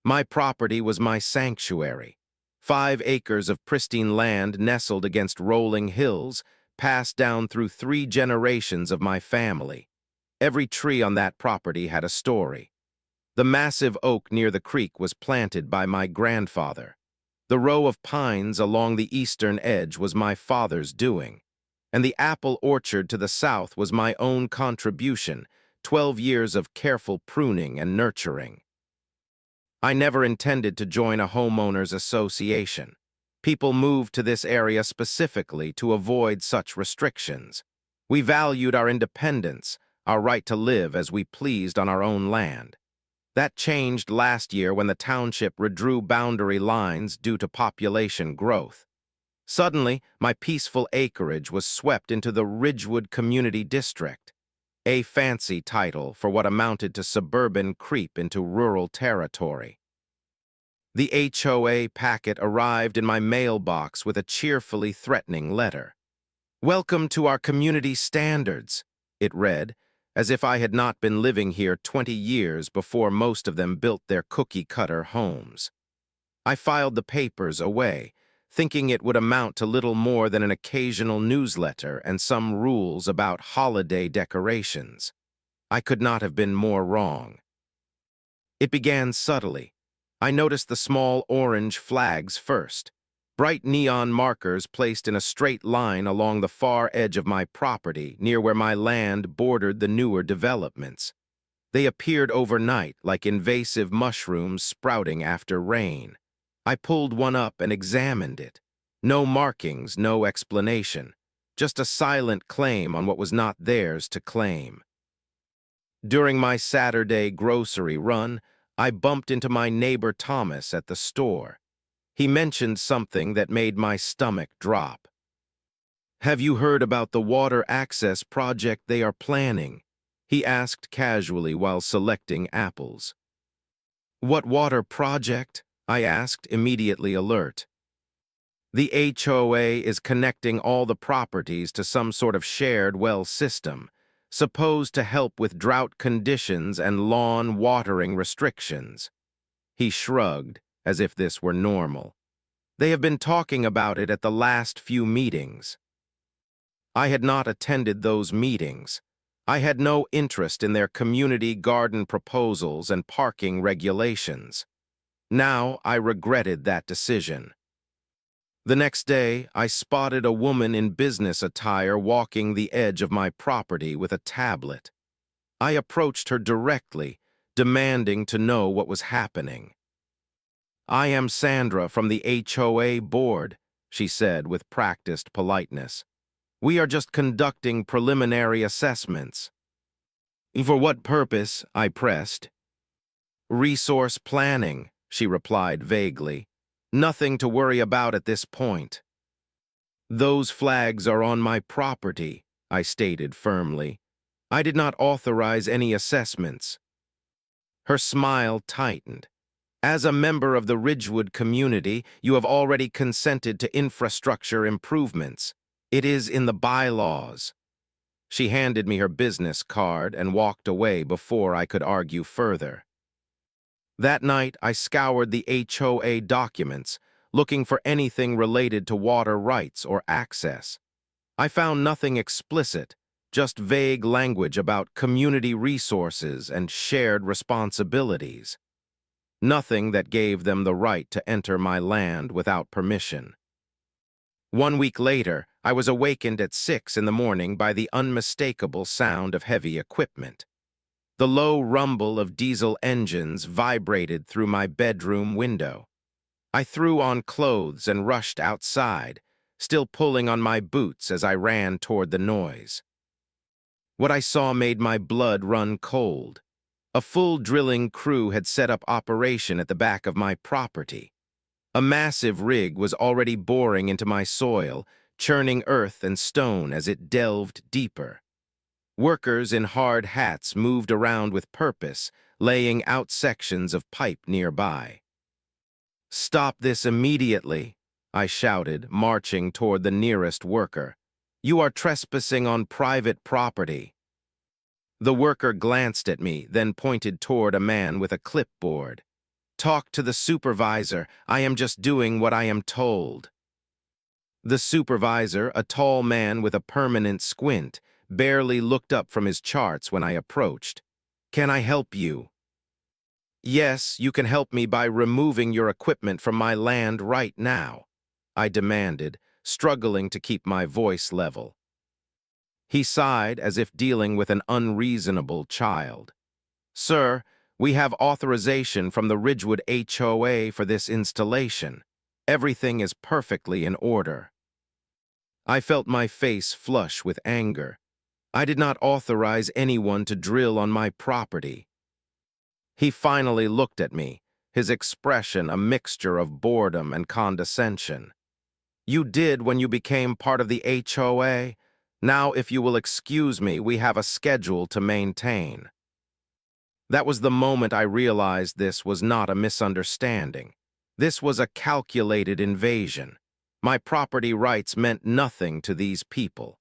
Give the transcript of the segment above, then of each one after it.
My property was my sanctuary. 5 acres of pristine land nestled against rolling hills, passed down through 3 generations of my family. Every tree on that property had a story. The massive oak near the creek was planted by my grandfather. The row of pines along the eastern edge was my father's doing. And the apple orchard to the south was my own contribution, 12 years of careful pruning and nurturing. I never intended to join a homeowners association. People moved to this area specifically to avoid such restrictions. We valued our independence, our right to live as we pleased on our own land. That changed last year when the township redrew boundary lines due to population growth. Suddenly, my peaceful acreage was swept into the Ridgewood Community District, a fancy title for what amounted to suburban creep into rural territory. The HOA packet arrived in my mailbox with a cheerfully threatening letter. "Welcome to our community standards," it read, as if I had not been living here 20 years before most of them built their cookie-cutter homes. I filed the papers away, thinking it would amount to little more than an occasional newsletter and some rules about holiday decorations. I could not have been more wrong. It began subtly. I noticed the small orange flags first, bright neon markers placed in a straight line along the far edge of my property near where my land bordered the newer developments. They appeared overnight like invasive mushrooms sprouting after rain. I pulled one up and examined it. No markings, no explanation, just a silent claim on what was not theirs to claim. During my Saturday grocery run, I bumped into my neighbor Thomas at the store. He mentioned something that made my stomach drop. "Have you heard about the water access project they are planning?" he asked casually while selecting apples. "What water project?" I asked, immediately alert. "The HOA is connecting all the properties to some sort of shared well system, supposed to help with drought conditions and lawn watering restrictions." He shrugged, as if this were normal. "They have been talking about it at the last few meetings." I had not attended those meetings. I had no interest in their community garden proposals and parking regulations. Now I regretted that decision. The next day, I spotted a woman in business attire walking the edge of my property with a tablet. I approached her directly, demanding to know what was happening. "I am Sandra from the HOA board," she said with practiced politeness. "We are just conducting preliminary assessments." "For what purpose?" I pressed. "Resource planning," she replied vaguely. "Nothing to worry about at this point." "Those flags are on my property," I stated firmly. "I did not authorize any assessments." Her smile tightened. "As a member of the Ridgewood community, you have already consented to infrastructure improvements. It is in the bylaws." She handed me her business card and walked away before I could argue further. That night, I scoured the HOA documents, looking for anything related to water rights or access. I found nothing explicit, just vague language about community resources and shared responsibilities. Nothing that gave them the right to enter my land without permission. 1 week later, I was awakened at 6 in the morning by the unmistakable sound of heavy equipment. The low rumble of diesel engines vibrated through my bedroom window. I threw on clothes and rushed outside, still pulling on my boots as I ran toward the noise. What I saw made my blood run cold. A full drilling crew had set up operation at the back of my property. A massive rig was already boring into my soil, churning earth and stone as it delved deeper. Workers in hard hats moved around with purpose, laying out sections of pipe nearby. "Stop this immediately," I shouted, marching toward the nearest worker. "You are trespassing on private property." The worker glanced at me, then pointed toward a man with a clipboard. Talk to the supervisor. I am just doing what I am told. The supervisor, a tall man with a permanent squint, barely looked up from his charts when I approached. Can I help you? Yes, you can help me by removing your equipment from my land right now, I demanded, struggling to keep my voice level. He sighed as if dealing with an unreasonable child. Sir, we have authorization from the Ridgewood HOA for this installation. Everything is perfectly in order. I felt my face flush with anger. I did not authorize anyone to drill on my property. He finally looked at me, his expression a mixture of boredom and condescension. You did when you became part of the HOA. Now, if you will excuse me, we have a schedule to maintain. That was the moment I realized this was not a misunderstanding. This was a calculated invasion. My property rights meant nothing to these people.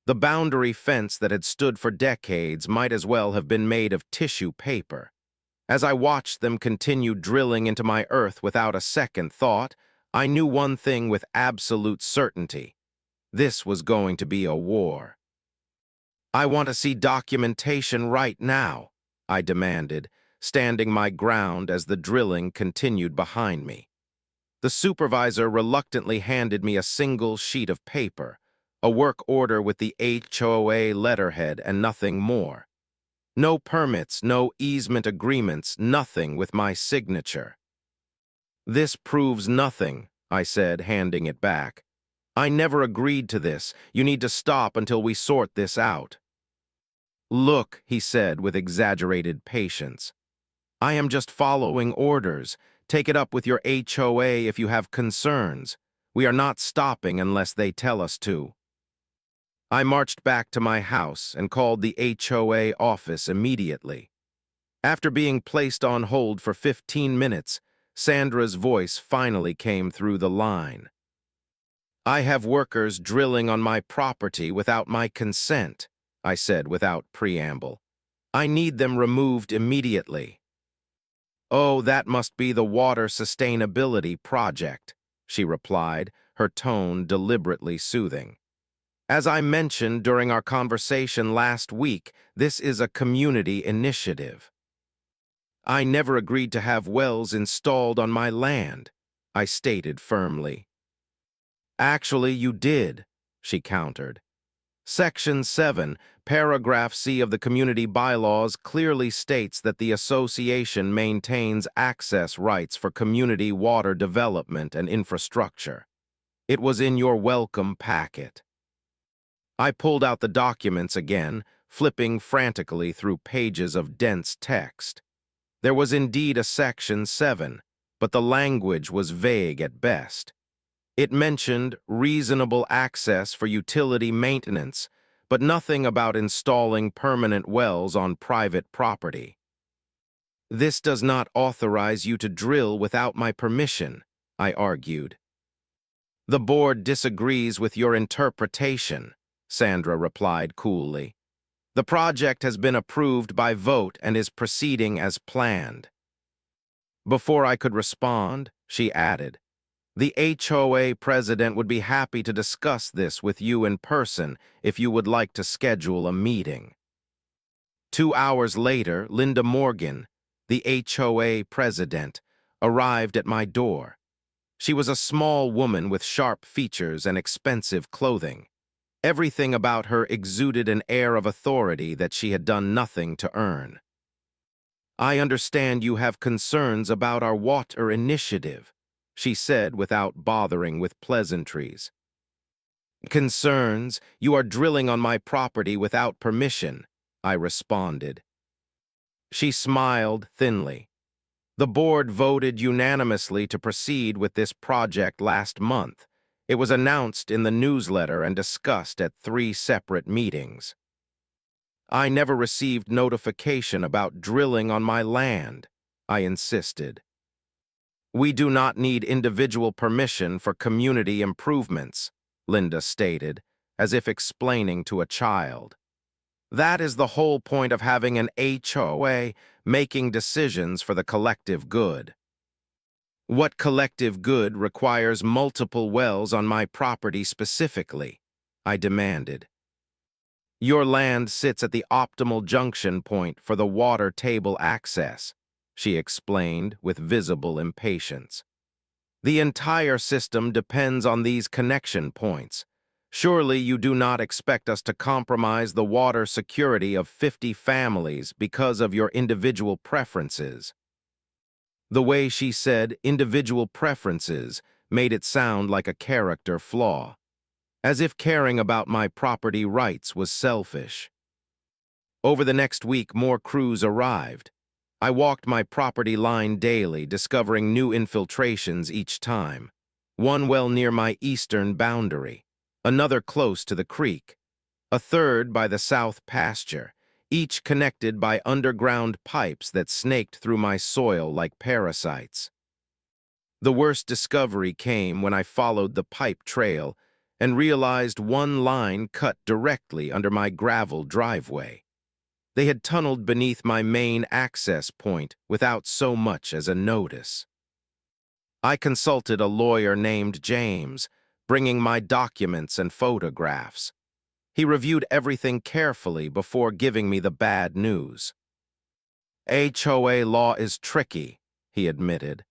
The boundary fence that had stood for decades might as well have been made of tissue paper. As I watched them continue drilling into my earth without a second thought, I knew one thing with absolute certainty. This was going to be a war. I want to see documentation right now, I demanded, standing my ground as the drilling continued behind me. The supervisor reluctantly handed me a single sheet of paper, a work order with the HOA letterhead and nothing more. No permits, no easement agreements, nothing with my signature. This proves nothing, I said, handing it back. I never agreed to this. You need to stop until we sort this out. Look, he said with exaggerated patience. I am just following orders. Take it up with your HOA if you have concerns. We are not stopping unless they tell us to. I marched back to my house and called the HOA office immediately. After being placed on hold for 15 minutes, Sandra's voice finally came through the line. I have workers drilling on my property without my consent, I said without preamble. I need them removed immediately. Oh, that must be the water sustainability project, she replied, her tone deliberately soothing. As I mentioned during our conversation last week, this is a community initiative. I never agreed to have wells installed on my land, I stated firmly. Actually, you did, she countered. Section 7, Paragraph C of the Community Bylaws clearly states that the association maintains access rights for community water development and infrastructure. It was in your welcome packet. I pulled out the documents again, flipping frantically through pages of dense text. There was indeed a Section 7, but the language was vague at best. It mentioned reasonable access for utility maintenance, but nothing about installing permanent wells on private property. This does not authorize you to drill without my permission, I argued. The board disagrees with your interpretation, Sandra replied coolly. The project has been approved by vote and is proceeding as planned. Before I could respond, she added, the HOA president would be happy to discuss this with you in person if you would like to schedule a meeting. 2 hours later, Linda Morgan, the HOA president, arrived at my door. She was a small woman with sharp features and expensive clothing. Everything about her exuded an air of authority that she had done nothing to earn. I understand you have concerns about our water initiative, she said without bothering with pleasantries. Concerns? You are drilling on my property without permission, I responded. She smiled thinly. The board voted unanimously to proceed with this project last month. It was announced in the newsletter and discussed at 3 separate meetings. I never received notification about drilling on my land, I insisted. We do not need individual permission for community improvements, Linda stated, as if explaining to a child. That is the whole point of having an HOA, making decisions for the collective good. What collective good requires multiple wells on my property specifically? I demanded. Your land sits at the optimal junction point for the water table access, she explained with visible impatience. The entire system depends on these connection points. Surely you do not expect us to compromise the water security of 50 families because of your individual preferences. The way she said individual preferences made it sound like a character flaw, as if caring about my property rights was selfish. Over the next week, more crews arrived. I walked my property line daily, discovering new infiltrations each time. One well near my eastern boundary, another close to the creek, a third by the south pasture, each connected by underground pipes that snaked through my soil like parasites. The worst discovery came when I followed the pipe trail and realized one line cut directly under my gravel driveway. They had tunneled beneath my main access point without so much as a notice. I consulted a lawyer named James, bringing my documents and photographs. He reviewed everything carefully before giving me the bad news. HOA law is tricky, he admitted.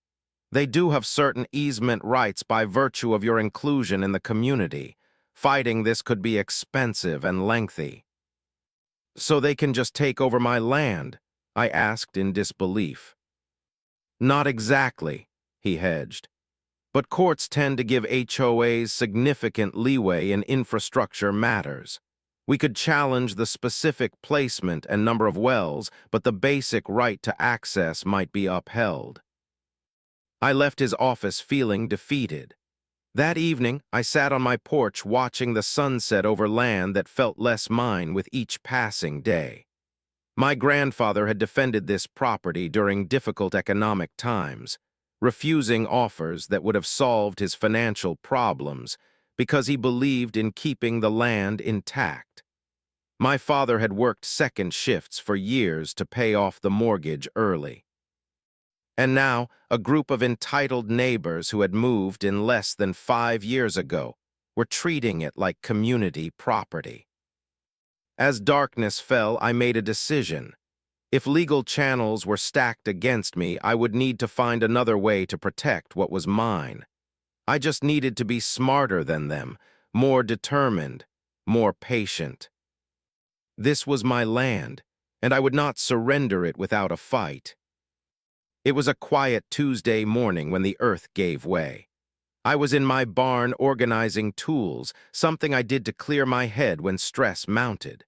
They do have certain easement rights by virtue of your inclusion in the community. Fighting this could be expensive and lengthy. So they can just take over my land? I asked in disbelief. Not exactly, he hedged. But courts tend to give HOAs significant leeway in infrastructure matters. We could challenge the specific placement and number of wells, but the basic right to access might be upheld. I left his office feeling defeated. That evening, I sat on my porch watching the sunset over land that felt less mine with each passing day. My grandfather had defended this property during difficult economic times, refusing offers that would have solved his financial problems because he believed in keeping the land intact. My father had worked second shifts for years to pay off the mortgage early. And now, a group of entitled neighbors who had moved in less than 5 years ago were treating it like community property. As darkness fell, I made a decision. If legal channels were stacked against me, I would need to find another way to protect what was mine. I just needed to be smarter than them, more determined, more patient. This was my land, and I would not surrender it without a fight. It was a quiet Tuesday morning when the earth gave way. I was in my barn organizing tools, something I did to clear my head when stress mounted.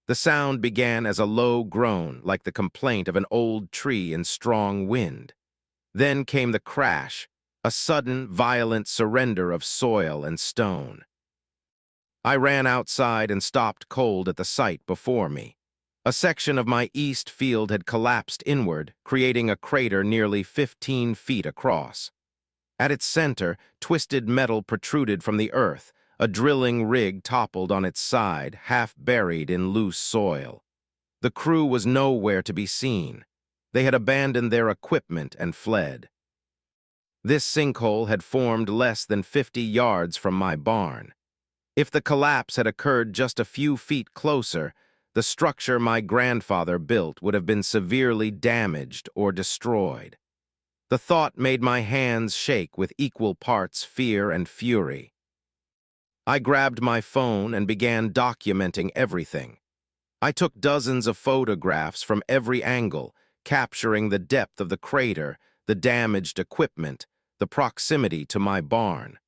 The sound began as a low groan, like the complaint of an old tree in strong wind. Then came the crash, a sudden, violent surrender of soil and stone. I ran outside and stopped cold at the sight before me. A section of my east field had collapsed inward, creating a crater nearly 15 feet across. At its center, twisted metal protruded from the earth. A drilling rig toppled on its side, half buried in loose soil. The crew was nowhere to be seen. They had abandoned their equipment and fled. This sinkhole had formed less than 50 yards from my barn. If the collapse had occurred just a few feet closer, the structure my grandfather built would have been severely damaged or destroyed. The thought made my hands shake with equal parts fear and fury. I grabbed my phone and began documenting everything. I took dozens of photographs from every angle, capturing the depth of the crater, the damaged equipment, the proximity to my barn.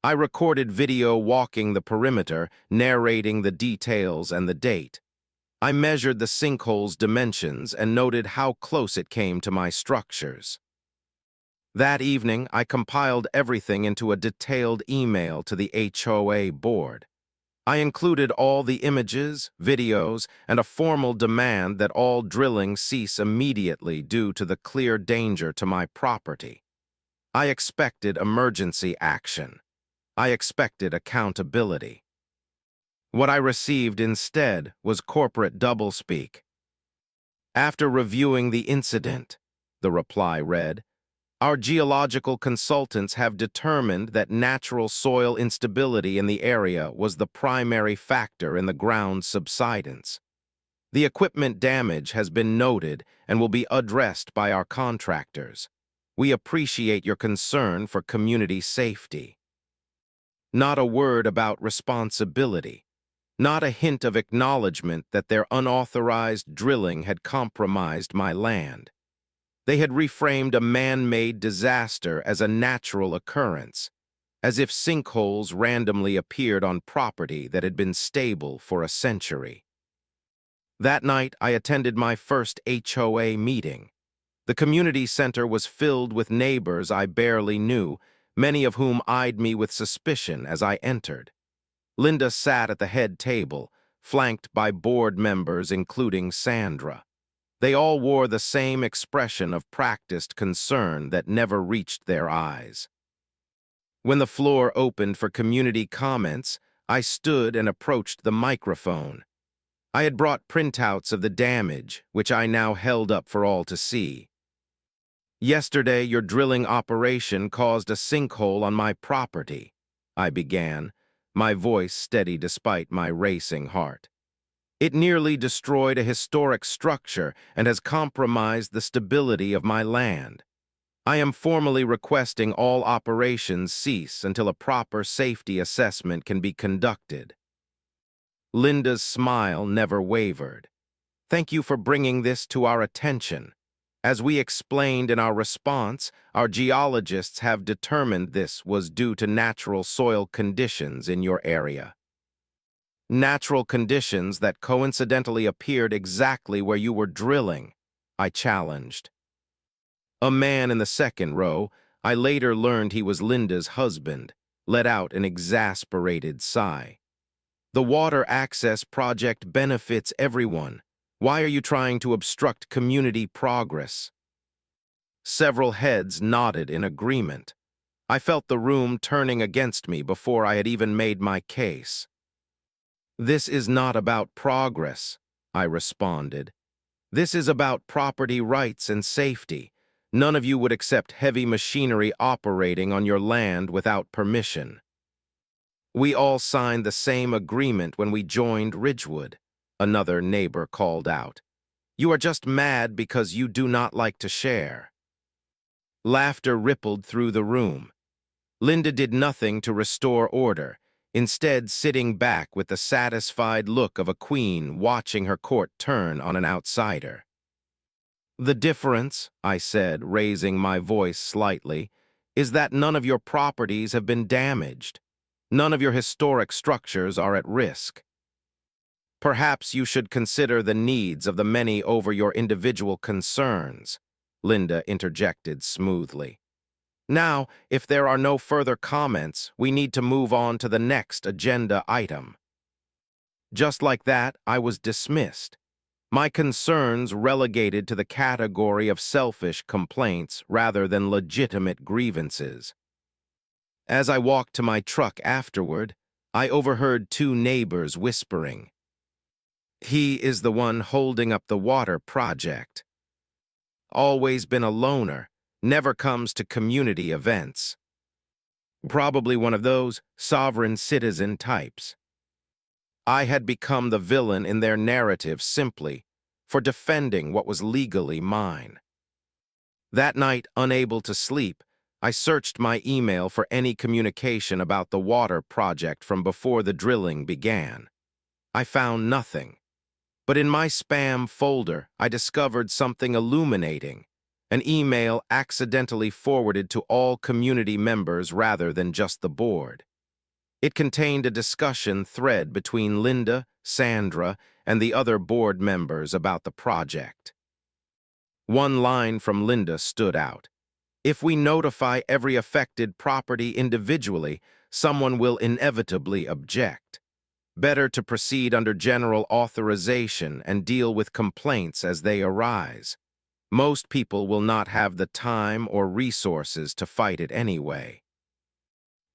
I recorded video walking the perimeter, narrating the details and the date. I measured the sinkhole's dimensions and noted how close it came to my structures. That evening, I compiled everything into a detailed email to the HOA board. I included all the images, videos, and a formal demand that all drilling cease immediately due to the clear danger to my property. I expected emergency action. I expected accountability. What I received instead was corporate doublespeak. After reviewing the incident, the reply read, Our geological consultants have determined that natural soil instability in the area was the primary factor in the ground's subsidence. The equipment damage has been noted and will be addressed by our contractors. We appreciate your concern for community safety. Not a word about responsibility. Not a hint of acknowledgement that their unauthorized drilling had compromised my land. They had reframed a man-made disaster as a natural occurrence, as if sinkholes randomly appeared on property that had been stable for a century. That night, I attended my first HOA meeting. The community center was filled with neighbors I barely knew, many of whom eyed me with suspicion as I entered. Linda sat at the head table, flanked by board members including Sandra. They all wore the same expression of practiced concern that never reached their eyes. When the floor opened for community comments, I stood and approached the microphone. I had brought printouts of the damage, which I now held up for all to see. "Yesterday, your drilling operation caused a sinkhole on my property," I began, my voice steady despite my racing heart. "It nearly destroyed a historic structure and has compromised the stability of my land. I am formally requesting all operations cease until a proper safety assessment can be conducted." Linda's smile never wavered. "Thank you for bringing this to our attention. As we explained in our response, our geologists have determined this was due to natural soil conditions in your area. Natural conditions that coincidentally appeared exactly where you were drilling," I challenged. A man in the second row, I later learned he was Linda's husband, let out an exasperated sigh. "The water access project benefits everyone. Why are you trying to obstruct community progress?" Several heads nodded in agreement. I felt the room turning against me before I had even made my case. "This is not about progress," I responded. "This is about property rights and safety. None of you would accept heavy machinery operating on your land without permission." "We all signed the same agreement when we joined Ridgewood," another neighbor called out. "You are just mad because you do not like to share." Laughter rippled through the room. Linda did nothing to restore order, instead sitting back with the satisfied look of a queen watching her court turn on an outsider. "The difference," I said, raising my voice slightly, "is that none of your properties have been damaged. None of your historic structures are at risk. Perhaps you should consider the needs of the many over your individual concerns," Linda interjected smoothly. "Now, if there are no further comments, we need to move on to the next agenda item." Just like that, I was dismissed. My concerns relegated to the category of selfish complaints rather than legitimate grievances. As I walked to my truck afterward, I overheard two neighbors whispering. "He is the one holding up the water project. Always been a loner, never comes to community events. Probably one of those sovereign citizen types." I had become the villain in their narrative simply for defending what was legally mine. That night, unable to sleep, I searched my email for any communication about the water project from before the drilling began. I found nothing. But in my spam folder, I discovered something illuminating, an email accidentally forwarded to all community members rather than just the board. It contained a discussion thread between Linda, Sandra, and the other board members about the project. One line from Linda stood out. "If we notify every affected property individually, someone will inevitably object. Better to proceed under general authorization and deal with complaints as they arise. Most people will not have the time or resources to fight it anyway."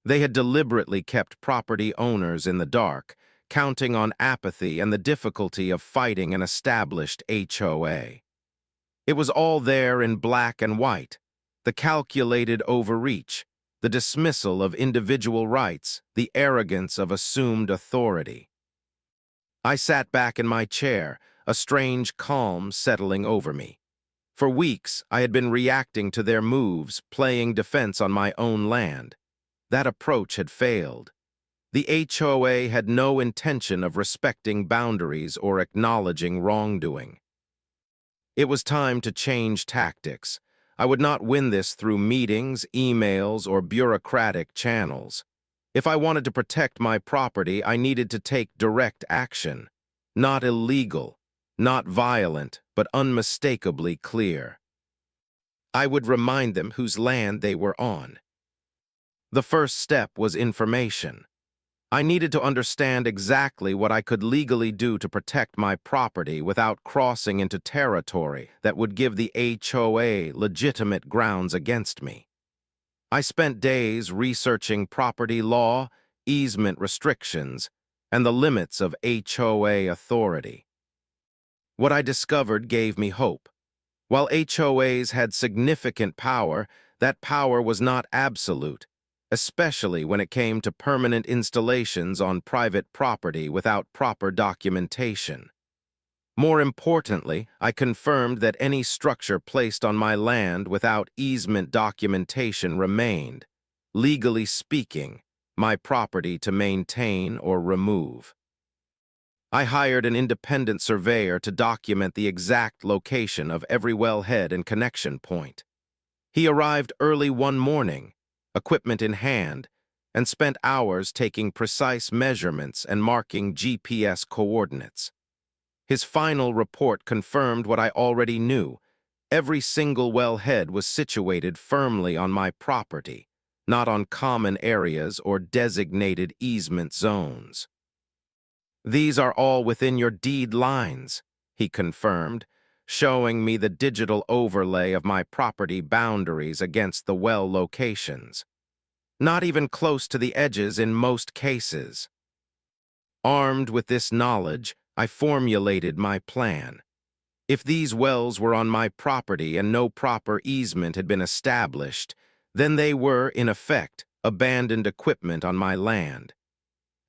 They had deliberately kept property owners in the dark, counting on apathy and the difficulty of fighting an established HOA. It was all there in black and white. The calculated overreach, the dismissal of individual rights, the arrogance of assumed authority. I sat back in my chair, a strange calm settling over me. For weeks, I had been reacting to their moves, playing defense on my own land. That approach had failed. The HOA had no intention of respecting boundaries or acknowledging wrongdoing. It was time to change tactics. I would not win this through meetings, emails, or bureaucratic channels. If I wanted to protect my property, I needed to take direct action. Not illegal, not violent, but unmistakably clear. I would remind them whose land they were on. The first step was information. I needed to understand exactly what I could legally do to protect my property without crossing into territory that would give the HOA legitimate grounds against me. I spent days researching property law, easement restrictions, and the limits of HOA authority. What I discovered gave me hope. While HOAs had significant power, that power was not absolute, especially when it came to permanent installations on private property without proper documentation. More importantly, I confirmed that any structure placed on my land without easement documentation remained, legally speaking, my property to maintain or remove. I hired an independent surveyor to document the exact location of every wellhead and connection point. He arrived early one morning, equipment in hand, and spent hours taking precise measurements and marking GPS coordinates. His final report confirmed what I already knew. Every single wellhead was situated firmly on my property, not on common areas or designated easement zones. "These are all within your deed lines," he confirmed, showing me the digital overlay of my property boundaries against the well locations. Not even close to the edges in most cases. Armed with this knowledge, I formulated my plan. If these wells were on my property and no proper easement had been established, then they were, in effect, abandoned equipment on my land.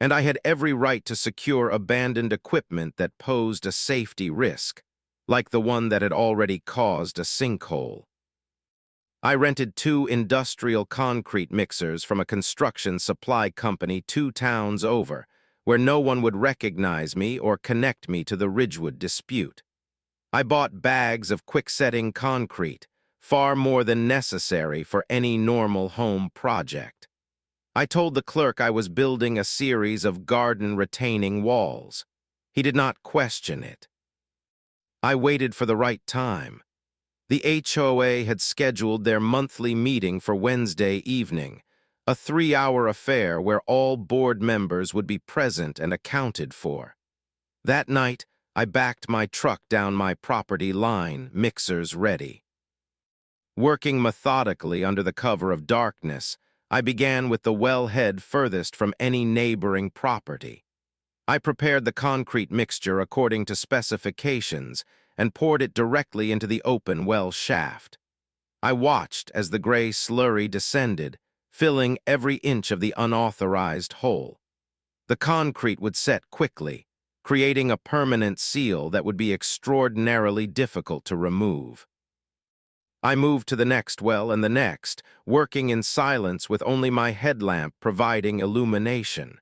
And I had every right to secure abandoned equipment that posed a safety risk, like the one that had already caused a sinkhole. I rented 2 industrial concrete mixers from a construction supply company 2 towns over, where no one would recognize me or connect me to the Ridgewood dispute. I bought bags of quick-setting concrete, far more than necessary for any normal home project. I told the clerk I was building a series of garden retaining walls. He did not question it. I waited for the right time. The HOA had scheduled their monthly meeting for Wednesday evening, a 3-hour affair where all board members would be present and accounted for. That night, I backed my truck down my property line, mixers ready. Working methodically under the cover of darkness, I began with the wellhead furthest from any neighboring property. I prepared the concrete mixture according to specifications and poured it directly into the open well shaft. I watched as the gray slurry descended, filling every inch of the unauthorized hole. The concrete would set quickly, creating a permanent seal that would be extraordinarily difficult to remove. I moved to the next well and the next, working in silence with only my headlamp providing illumination.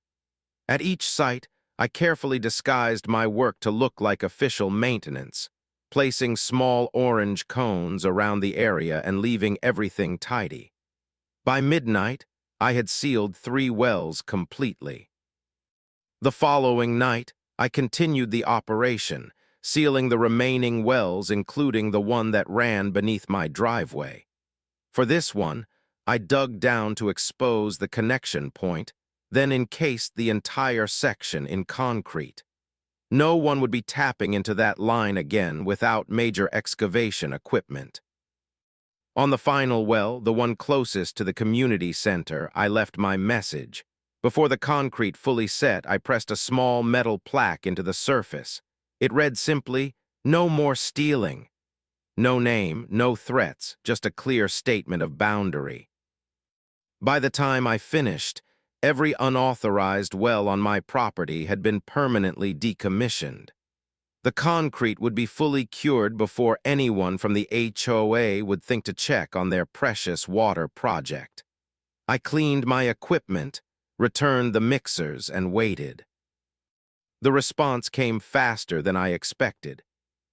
At each site, I carefully disguised my work to look like official maintenance, placing small orange cones around the area and leaving everything tidy. By midnight, I had sealed 3 wells completely. The following night, I continued the operation, sealing the remaining wells, including the one that ran beneath my driveway. For this one, I dug down to expose the connection point, then encased the entire section in concrete. No one would be tapping into that line again without major excavation equipment. On the final well, the one closest to the community center, I left my message. Before the concrete fully set, I pressed a small metal plaque into the surface. It read simply, "No more stealing." No name, no threats, just a clear statement of boundary. By the time I finished, every unauthorized well on my property had been permanently decommissioned. The concrete would be fully cured before anyone from the HOA would think to check on their precious water project. I cleaned my equipment, returned the mixers, and waited. The response came faster than I expected.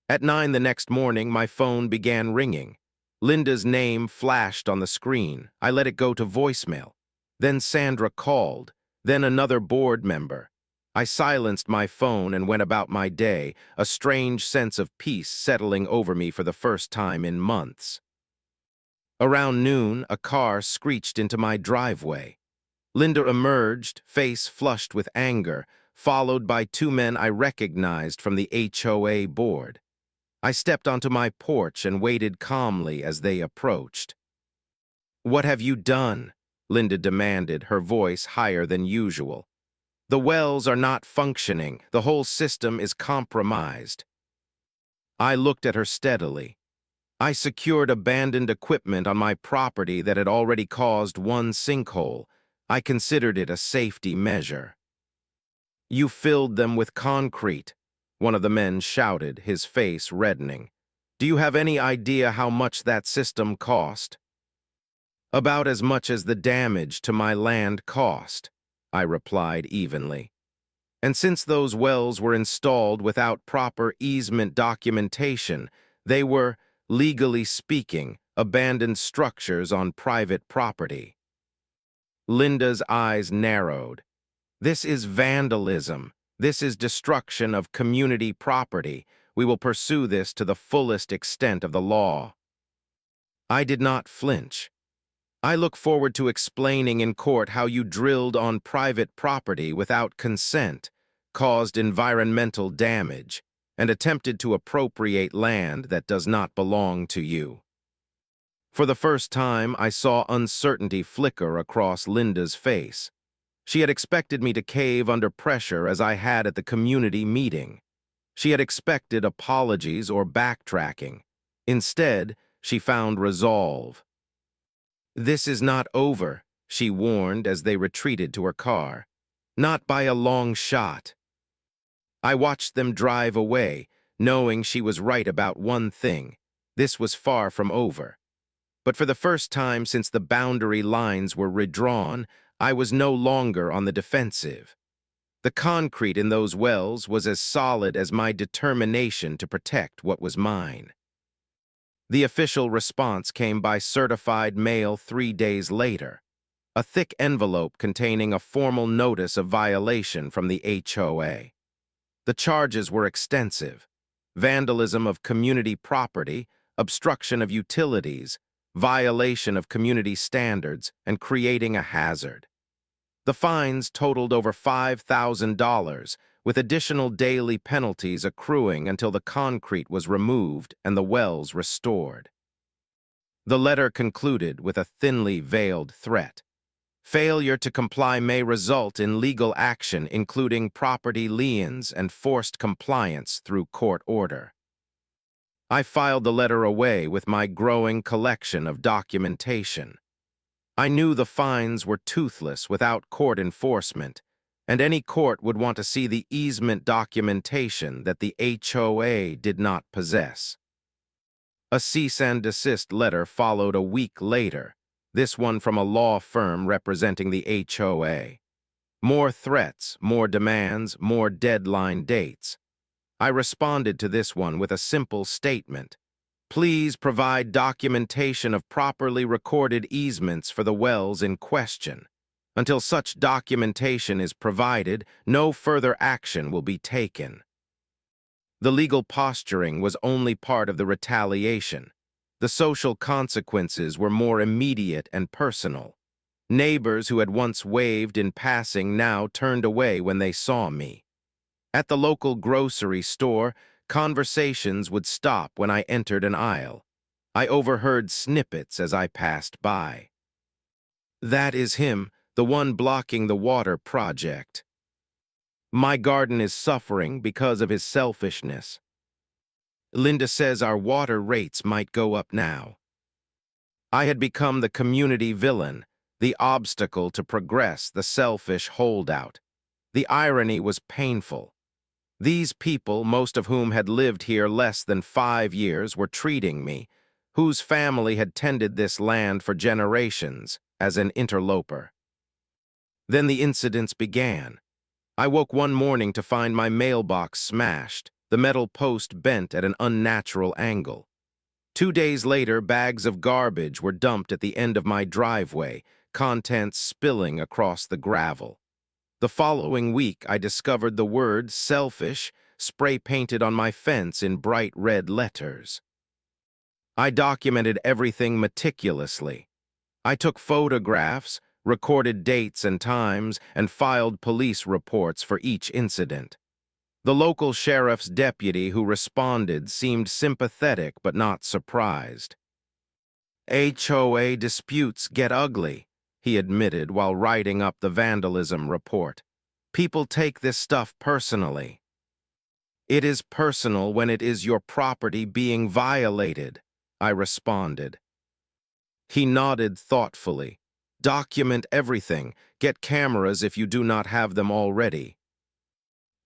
At 9 the next morning, my phone began ringing. Linda's name flashed on the screen. I let it go to voicemail. Then Sandra called, then another board member. I silenced my phone and went about my day, a strange sense of peace settling over me for the first time in months. Around noon, a car screeched into my driveway. Linda emerged, face flushed with anger, followed by two men I recognized from the HOA board. I stepped onto my porch and waited calmly as they approached. "What have you done?" Linda demanded, her voice higher than usual. "The wells are not functioning. The whole system is compromised." I looked at her steadily. I secured abandoned equipment on my property that had already caused one sinkhole. I considered it a safety measure. "You filled them with concrete," one of the men shouted, his face reddening. "Do you have any idea how much that system cost?" "About as much as the damage to my land cost," I replied evenly. "And since those wells were installed without proper easement documentation, they were, legally speaking, abandoned structures on private property." Linda's eyes narrowed. "This is vandalism. This is destruction of community property. We will pursue this to the fullest extent of the law." I did not flinch. "I look forward to explaining in court how you drilled on private property without consent, caused environmental damage, and attempted to appropriate land that does not belong to you." For the first time, I saw uncertainty flicker across Linda's face. She had expected me to cave under pressure as I had at the community meeting. She had expected apologies or backtracking. Instead, she found resolve. "This is not over," she warned as they retreated to her car. "Not by a long shot." I watched them drive away, knowing she was right about one thing. This was far from over. But for the first time since the boundary lines were redrawn, I was no longer on the defensive. The concrete in those wells was as solid as my determination to protect what was mine. The official response came by certified mail 3 days later, a thick envelope containing a formal notice of violation from the HOA. The charges were extensive: vandalism of community property, obstruction of utilities, violation of community standards, and creating a hazard. The fines totaled over $5,000, with additional daily penalties accruing until the concrete was removed and the wells restored. The letter concluded with a thinly veiled threat. Failure to comply may result in legal action, including property liens and forced compliance through court order. I filed the letter away with my growing collection of documentation. I knew the fines were toothless without court enforcement, and any court would want to see the easement documentation that the HOA did not possess. A cease and desist letter followed a week later, this one from a law firm representing the HOA. More threats, more demands, more deadline dates. I responded to this one with a simple statement: "Please provide documentation of properly recorded easements for the wells in question. Until such documentation is provided, no further action will be taken." The legal posturing was only part of the retaliation. The social consequences were more immediate and personal. Neighbors who had once waved in passing now turned away when they saw me. At the local grocery store, conversations would stop when I entered an aisle. I overheard snippets as I passed by. "That is him, the one blocking the water project. My garden is suffering because of his selfishness." Linda says our water rates might go up now. I had become the community villain, the obstacle to progress, the selfish holdout. The irony was painful. These people, most of whom had lived here less than 5 years, were treating me, whose family had tended this land for generations, as an interloper. Then the incidents began. I woke one morning to find my mailbox smashed, the metal post bent at an unnatural angle. 2 days later, bags of garbage were dumped at the end of my driveway, contents spilling across the gravel. The following week, I discovered the word selfish spray-painted on my fence in bright red letters. I documented everything meticulously. I took photographs, recorded dates and times, and filed police reports for each incident. The local sheriff's deputy who responded seemed sympathetic but not surprised. HOA disputes get ugly, he admitted while writing up the vandalism report. People take this stuff personally. It is personal when it is your property being violated, I responded. He nodded thoughtfully. Document everything. Get cameras if you do not have them already.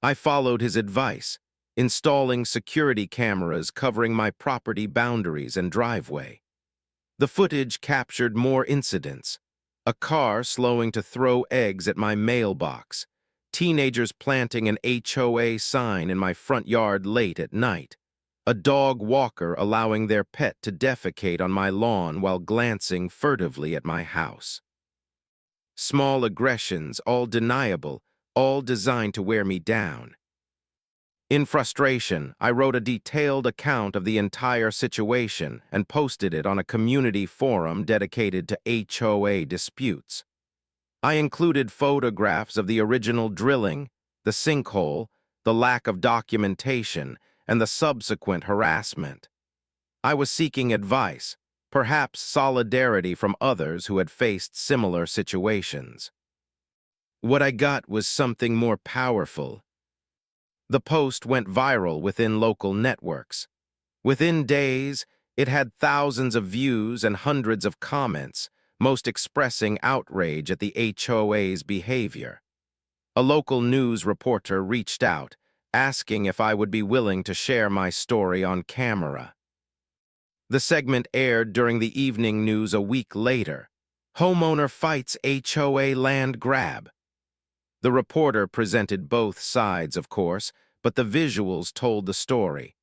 I followed his advice, installing security cameras covering my property boundaries and driveway. The footage captured more incidents. A car slowing to throw eggs at my mailbox. Teenagers planting an HOA sign in my front yard late at night. A dog walker allowing their pet to defecate on my lawn while glancing furtively at my house. Small aggressions, all deniable, all designed to wear me down. In frustration, I wrote a detailed account of the entire situation and posted it on a community forum dedicated to HOA disputes. I included photographs of the original drilling, the sinkhole, the lack of documentation, and the subsequent harassment. I was seeking advice, perhaps solidarity from others who had faced similar situations. What I got was something more powerful. The post went viral within local networks. Within days, it had thousands of views and hundreds of comments, most expressing outrage at the HOA's behavior. A local news reporter reached out, asking if I would be willing to share my story on camera. The segment aired during the evening news a week later. Homeowner fights HOA land grab. The reporter presented both sides, of course, but the visuals told the story.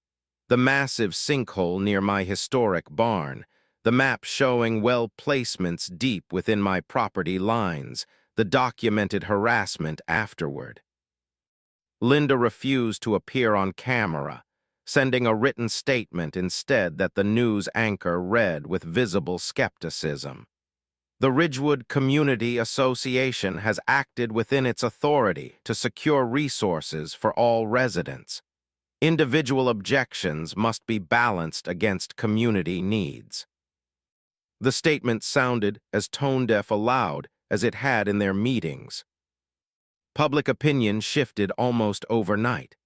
The massive sinkhole near my historic barn, the map showing well placements deep within my property lines, the documented harassment afterward. Linda refused to appear on camera, sending a written statement instead that the news anchor read with visible skepticism. The Ridgewood Community Association has acted within its authority to secure resources for all residents. Individual objections must be balanced against community needs. The statement sounded as tone-deaf aloud as it had in their meetings. Public opinion shifted almost overnight.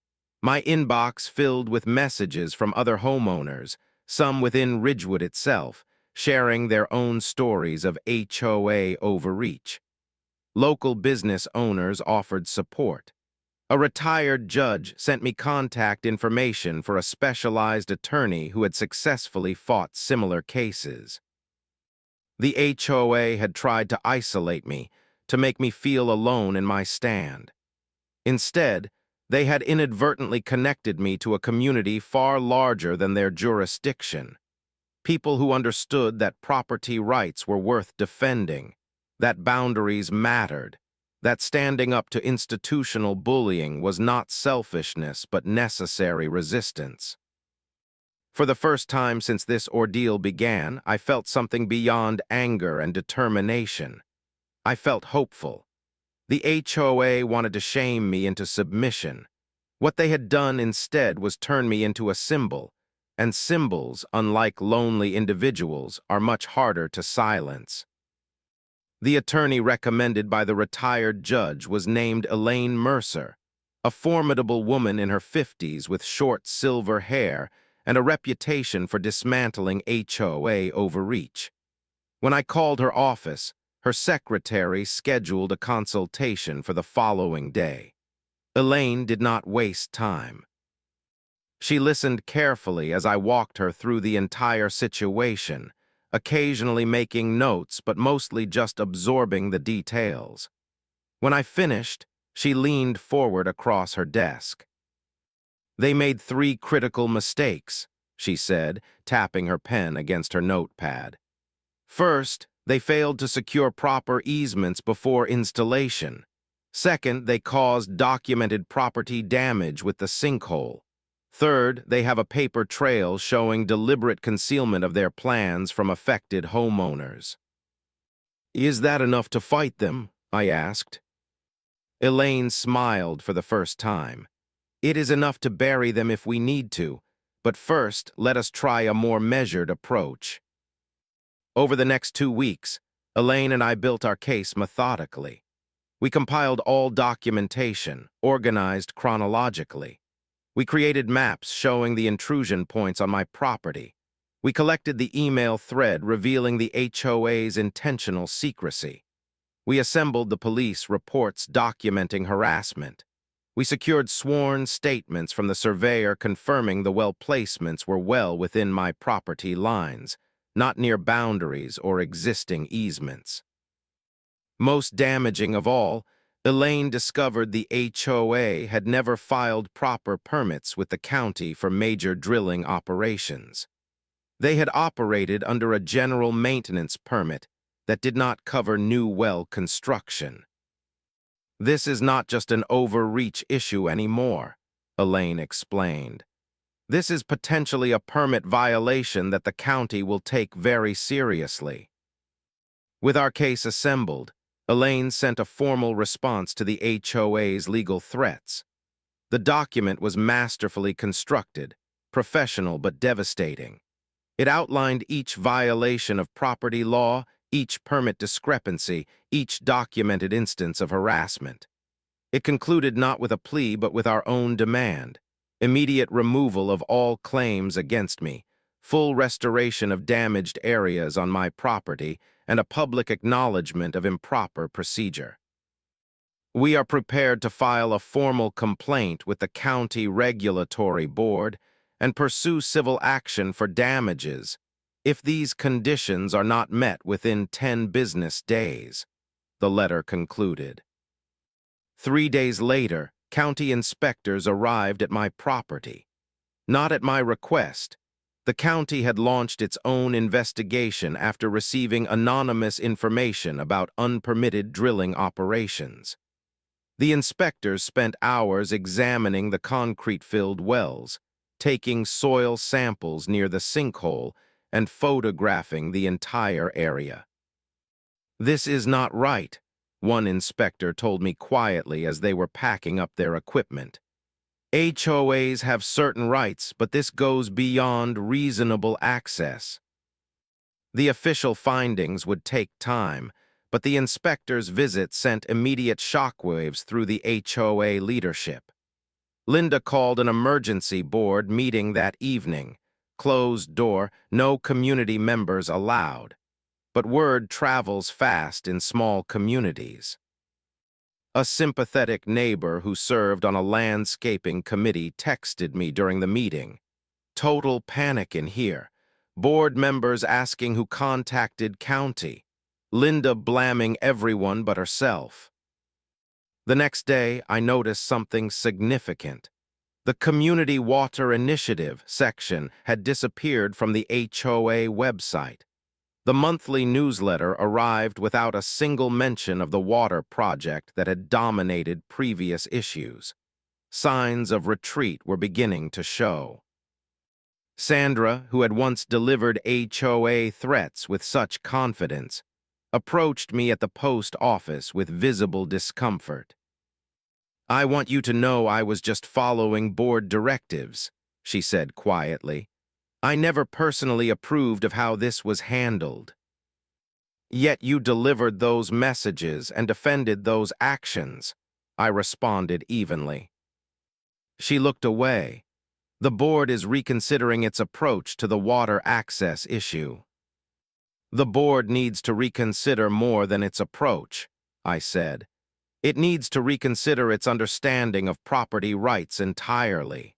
My inbox filled with messages from other homeowners, some within Ridgewood itself, sharing their own stories of HOA overreach. Local business owners offered support. A retired judge sent me contact information for a specialized attorney who had successfully fought similar cases. The HOA had tried to isolate me, to make me feel alone in my stand. Instead, they had inadvertently connected me to a community far larger than their jurisdiction. People who understood that property rights were worth defending, that boundaries mattered, that standing up to institutional bullying was not selfishness but necessary resistance. For the first time since this ordeal began, I felt something beyond anger and determination. I felt hopeful. The HOA wanted to shame me into submission. What they had done instead was turn me into a symbol, and symbols, unlike lonely individuals, are much harder to silence. The attorney recommended by the retired judge was named Elaine Mercer, a formidable woman in her 50s with short silver hair and a reputation for dismantling HOA overreach. When I called her office, her secretary scheduled a consultation for the following day. Elaine did not waste time. She listened carefully as I walked her through the entire situation, occasionally making notes but mostly just absorbing the details. When I finished, she leaned forward across her desk. "They made 3 critical mistakes," she said, tapping her pen against her notepad. "First, they failed to secure proper easements before installation. Second, they caused documented property damage with the sinkhole. Third, they have a paper trail showing deliberate concealment of their plans from affected homeowners." "Is that enough to fight them?" I asked. Elaine smiled for the first time. "It is enough to bury them if we need to, but first let us try a more measured approach." Over the next 2 weeks, Elaine and I built our case methodically. We compiled all documentation, organized chronologically. We created maps showing the intrusion points on my property. We collected the email thread revealing the HOA's intentional secrecy. We assembled the police reports documenting harassment. We secured sworn statements from the surveyor confirming the well placements were well within my property lines, not near boundaries or existing easements. Most damaging of all, Elaine discovered the HOA had never filed proper permits with the county for major drilling operations. They had operated under a general maintenance permit that did not cover new well construction. "This is not just an overreach issue anymore," Elaine explained. "This is potentially a permit violation that the county will take very seriously." With our case assembled, Elaine sent a formal response to the HOA's legal threats. The document was masterfully constructed, professional but devastating. It outlined each violation of property law, each permit discrepancy, each documented instance of harassment. It concluded not with a plea but with our own demand: immediate removal of all claims against me, full restoration of damaged areas on my property, and a public acknowledgement of improper procedure. "We are prepared to file a formal complaint with the County Regulatory Board and pursue civil action for damages if these conditions are not met within 10 business days," the letter concluded. 3 days later, county inspectors arrived at my property. Not at my request. The county had launched its own investigation after receiving anonymous information about unpermitted drilling operations. The inspectors spent hours examining the concrete-filled wells, taking soil samples near the sinkhole, and photographing the entire area. "This is not right," one inspector told me quietly as they were packing up their equipment. "HOAs have certain rights, but this goes beyond reasonable access." The official findings would take time, but the inspector's visit sent immediate shockwaves through the HOA leadership. Linda called an emergency board meeting that evening. Closed door, no community members allowed. But word travels fast in small communities. A sympathetic neighbor who served on a landscaping committee texted me during the meeting. "Total panic in here. Board members asking who contacted county. Linda blaming everyone but herself." The next day, I noticed something significant. The Community Water Initiative section had disappeared from the HOA website. The monthly newsletter arrived without a single mention of the water project that had dominated previous issues. Signs of retreat were beginning to show. Sandra, who had once delivered HOA threats with such confidence, approached me at the post office with visible discomfort. "I want you to know I was just following board directives," she said quietly. "I never personally approved of how this was handled." "Yet you delivered those messages and defended those actions," I responded evenly. She looked away. The board is reconsidering its approach to the water access issue. The board needs to reconsider more than its approach, I said. It needs to reconsider its understanding of property rights entirely.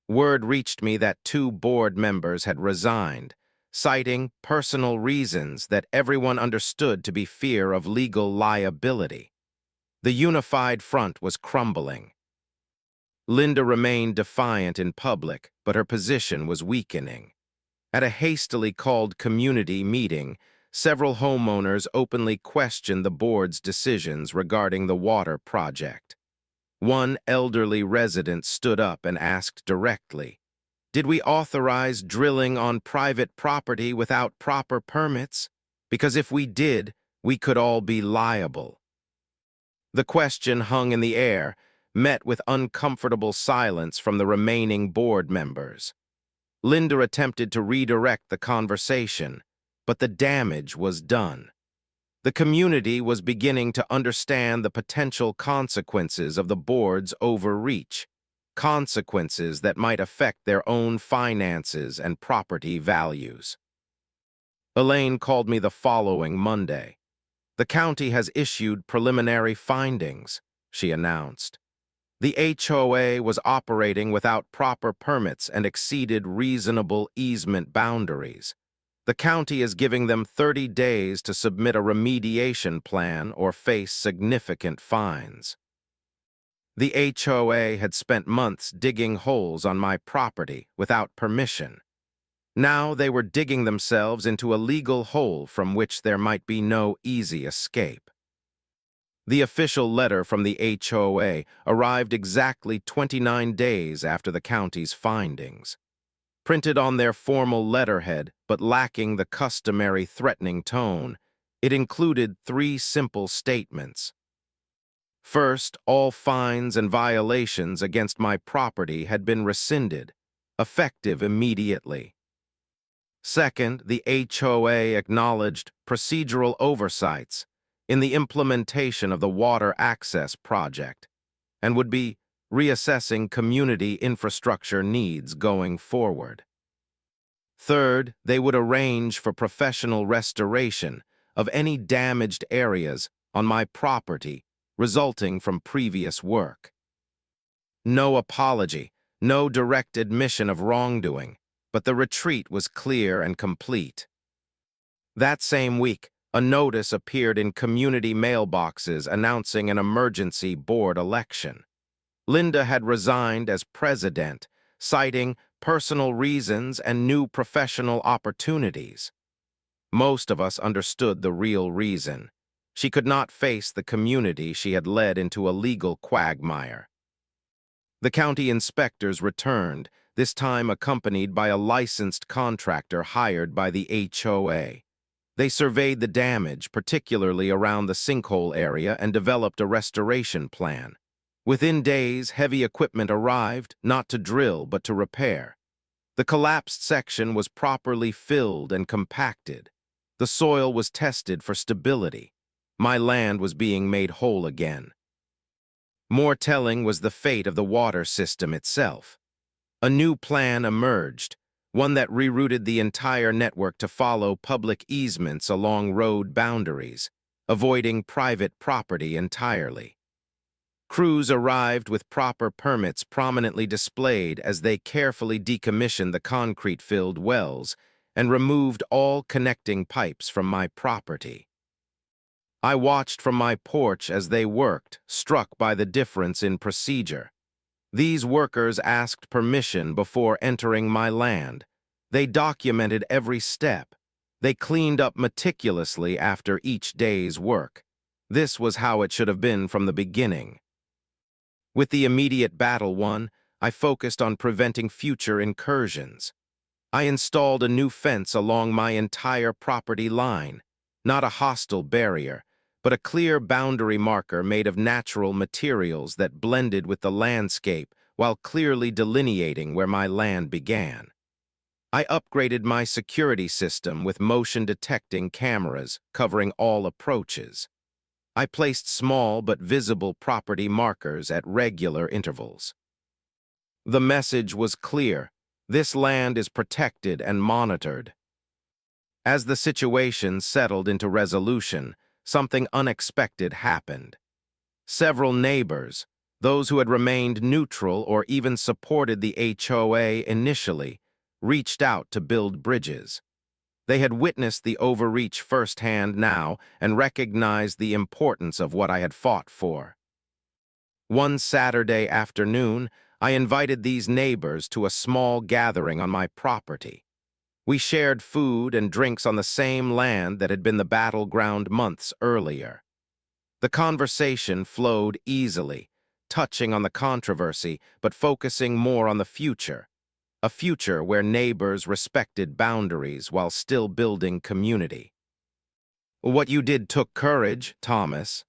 Word reached me that 2 board members had resigned, citing personal reasons that everyone understood to be fear of legal liability. The unified front was crumbling. Linda remained defiant in public, but her position was weakening. At a hastily called community meeting, several homeowners openly questioned the board's decisions regarding the water project. One elderly resident stood up and asked directly, "Did we authorize drilling on private property without proper permits? Because if we did, we could all be liable." The question hung in the air, met with uncomfortable silence from the remaining board members. Linda attempted to redirect the conversation, but the damage was done. The community was beginning to understand the potential consequences of the board's overreach, consequences that might affect their own finances and property values. Elaine called me the following Monday. "The county has issued preliminary findings," she announced. "The HOA was operating without proper permits and exceeded reasonable easement boundaries. The county is giving them 30 days to submit a remediation plan or face significant fines." The HOA had spent months digging holes on my property without permission. Now they were digging themselves into a legal hole from which there might be no easy escape. The official letter from the HOA arrived exactly 29 days after the county's findings. Printed on their formal letterhead, but lacking the customary threatening tone, it included 3 simple statements. First, all fines and violations against my property had been rescinded, effective immediately. Second, the HOA acknowledged procedural oversights in the implementation of the water access project and would be reassessing community infrastructure needs going forward. Third, they would arrange for professional restoration of any damaged areas on my property resulting from previous work. No apology, no direct admission of wrongdoing, but the retreat was clear and complete. That same week, a notice appeared in community mailboxes announcing an emergency board election. Linda had resigned as president, citing personal reasons and new professional opportunities. Most of us understood the real reason. She could not face the community she had led into a legal quagmire. The county inspectors returned, this time accompanied by a licensed contractor hired by the HOA. They surveyed the damage, particularly around the sinkhole area, and developed a restoration plan. Within days, heavy equipment arrived, not to drill but to repair. The collapsed section was properly filled and compacted. The soil was tested for stability. My land was being made whole again. More telling was the fate of the water system itself. A new plan emerged, one that rerouted the entire network to follow public easements along road boundaries, avoiding private property entirely. Crews arrived with proper permits prominently displayed as they carefully decommissioned the concrete-filled wells and removed all connecting pipes from my property. I watched from my porch as they worked, struck by the difference in procedure. These workers asked permission before entering my land. They documented every step. They cleaned up meticulously after each day's work. This was how it should have been from the beginning. With the immediate battle won, I focused on preventing future incursions. I installed a new fence along my entire property line, not a hostile barrier, but a clear boundary marker made of natural materials that blended with the landscape while clearly delineating where my land began. I upgraded my security system with motion-detecting cameras covering all approaches. I placed small but visible property markers at regular intervals. The message was clear. This land is protected and monitored. As the situation settled into resolution, something unexpected happened. Several neighbors, those who had remained neutral or even supported the HOA initially, reached out to build bridges. They had witnessed the overreach firsthand now and recognized the importance of what I had fought for. One Saturday afternoon, I invited these neighbors to a small gathering on my property. We shared food and drinks on the same land that had been the battleground months earlier. The conversation flowed easily, touching on the controversy but focusing more on the future, a future where neighbors respected boundaries while still building community. "What you did took courage, Thomas,"